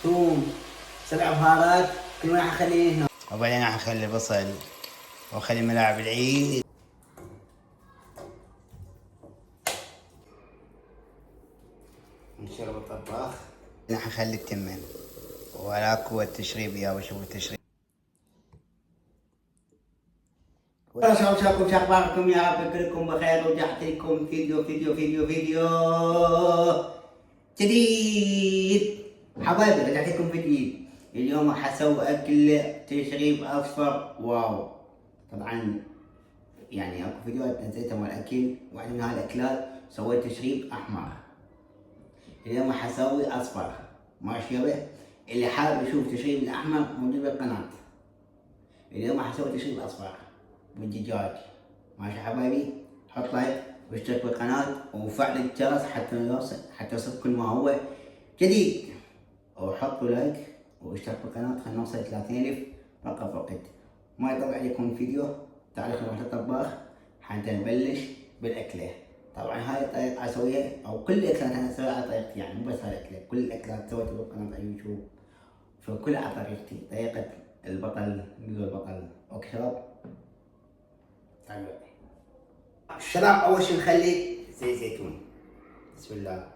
ثوم، 7 بهارات، كل واحد اخليه هنا. وبعدين راح اخلي بصل واخلي ملاعب العيد. نشرب الطباخ. راح اخلي التمن ولا قوة التشريب يا وشوف التشريب. شو اخباركم يا رب كلكم بخير ورجعتلكم فيديو جديد. حبايبي رجعت لكم فيديو جديد. اليوم راح اسوي اكل تشريب اصفر واو. طبعا يعني اكو فيديوهات نزلتها مال اكل، واحدة من هالاكلات سويت تشريب احمر. اليوم راح اسوي اصفر ماشي به. اللي حابب يشوف تشريب الاحمر موجود بالقناة. اليوم راح اسوي تشريب اصفر بالدجاج. ماشي حبايبي، حط لايك واشترك بالقناة وفعل الجرس حتى يوصل كل ما هو جديد. وحطوا لايك واشترك بالقناة خلينا نوصل 30,000 فقط. ما يطول عليكم الفيديو، تعالوا نروح للطباخ حتى نبلش بالاكلة. طبعا هاي الطريقة اسويها او كل الاكلات انا اسويها على طريقتي، يعني مو بس هاي الاكلة، كل الاكلات سويتها بالقناة على يوتيوب. فكلها على طريقتي، طريقة البطل اوكي شباب. تعالوا الشباب، اول شي نخلي زيت زيتون. بسم الله.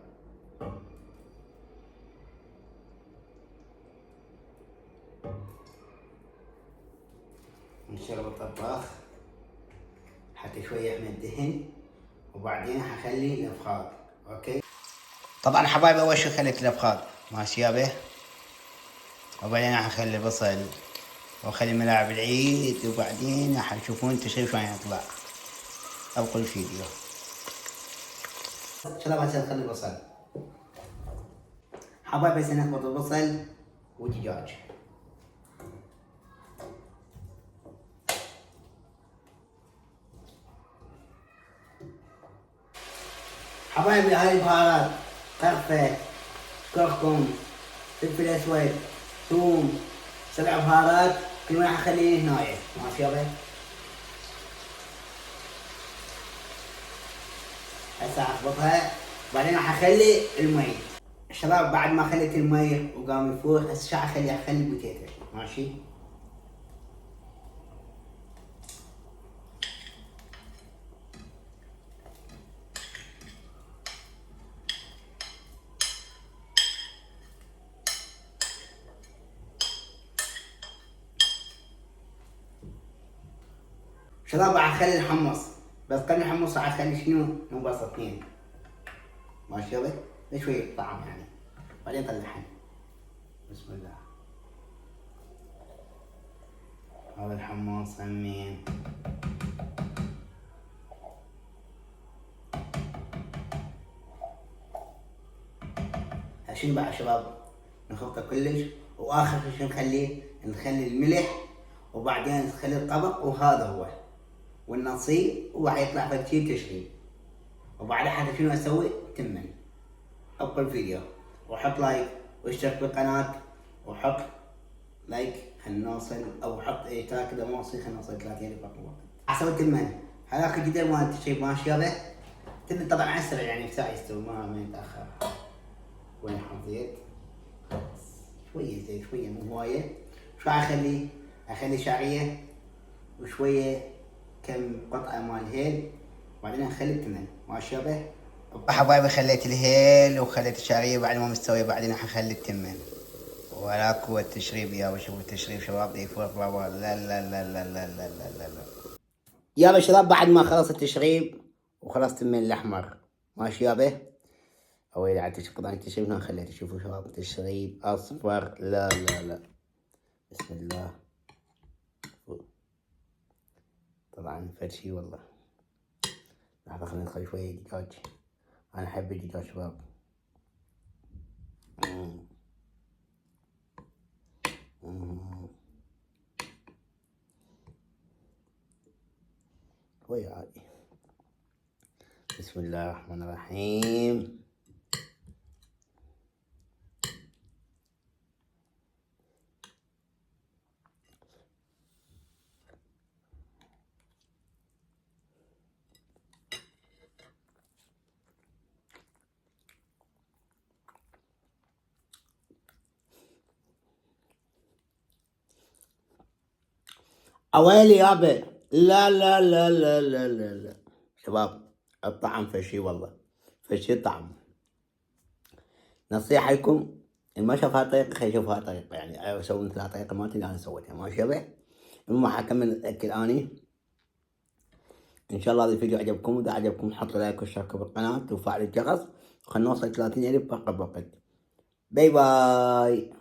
نشرب الطباخ حتى شوية من الدهن، وبعدين حخلي الافخاذ. اوكي طبعا حبايبي اول شي خليت الافخاذ ماشي به، وبعدين راح اخلي بصل واخلي ملاعب العيد، وبعدين راح تشوفون التشريب شلون يطلع. ابقوا الفيديو. شباب هسه نخلي البصل حبايبي، هسه نخبط البصل ودجاج. حبايبي هاي البهارات: قرفة، كركم، فلفل اسود، ثوم، 7 بهارات، كل واحد اخليه هنايا ماشي يابا. هسه اخبطها، بعدين راح اخلي المي. الشباب بعد ما خليت المي وقام يفور، هسه شو اخلي البوتيتو ماشي. شباب راح اخلي الحمص، بس قبل الحمص راح اخلي شنو؟ بسطتين ماشي يابا، شوية طعم يعني. بعدين طلعهم. بسم الله. هذا الحمص همين. شنو بعد شباب؟ نخلطه كلش، واخر شيء نخلي الملح، وبعدين نخلي الطبق، وهذا هو والنصيب، وراح يطلع فد تشريب. وبعدها حتى شنو اسوي؟ تمن. ابقى الفيديو وحط لايك واشترك بالقناة، وحط لايك خلينا نوصل، او حط اشتراك اذا ما وصل خلينا نوصل 30 فقط. اسوي تمن هذاك الجدار مال التشريب ماشي يابا. تمن طبعا اسرع يعني في ساعة يستوي، ما يتاخر. وين حط زيت؟ شوية زيت، شوية مو هواية. شو اخلي شعرية وشوية كم قطعة مال هيل، وبعدين اخلي التمن ماشي يابا. حبايبي خليت الهيل وخليت الشعرية بعد ما مستوية، بعدين حخلي التمن ولا قوة التشريب يابا. شوفوا التشريب شباب يفرق بابا. لا لا لا لا لا لا لا لا لا يابا شباب، بعد ما خلص التشريب وخلصت التمن الاحمر ماشي يابا. اويلي على التشريب هنا خليته. شوفوا شباب تشريب اصفر. لا لا لا. بسم الله. طبعا فد شي والله. لحظة خلينا ندخل شوية دجاج، انا احب الدجاج شباب. شوية عادي. بسم الله الرحمن الرحيم. اويلي يابا. لا لا لا لا لا لا لا شباب، الطعم فشي والله، فشي طعم. نصيحة لكم، اللي ما شافها طريقة خلي يشوفها طريقة، يعني اسوي مثل طريقة مالتي اللي انا سويتها ما شبه. المهم حكمل اكل اني. ان شاء الله هذا الفيديو عجبكم، واذا عجبكم حطوا لايك واشتركوا بالقناة وفعلوا الجرس، خلنا نوصل 30,000 بأقرب وقت. باي باي.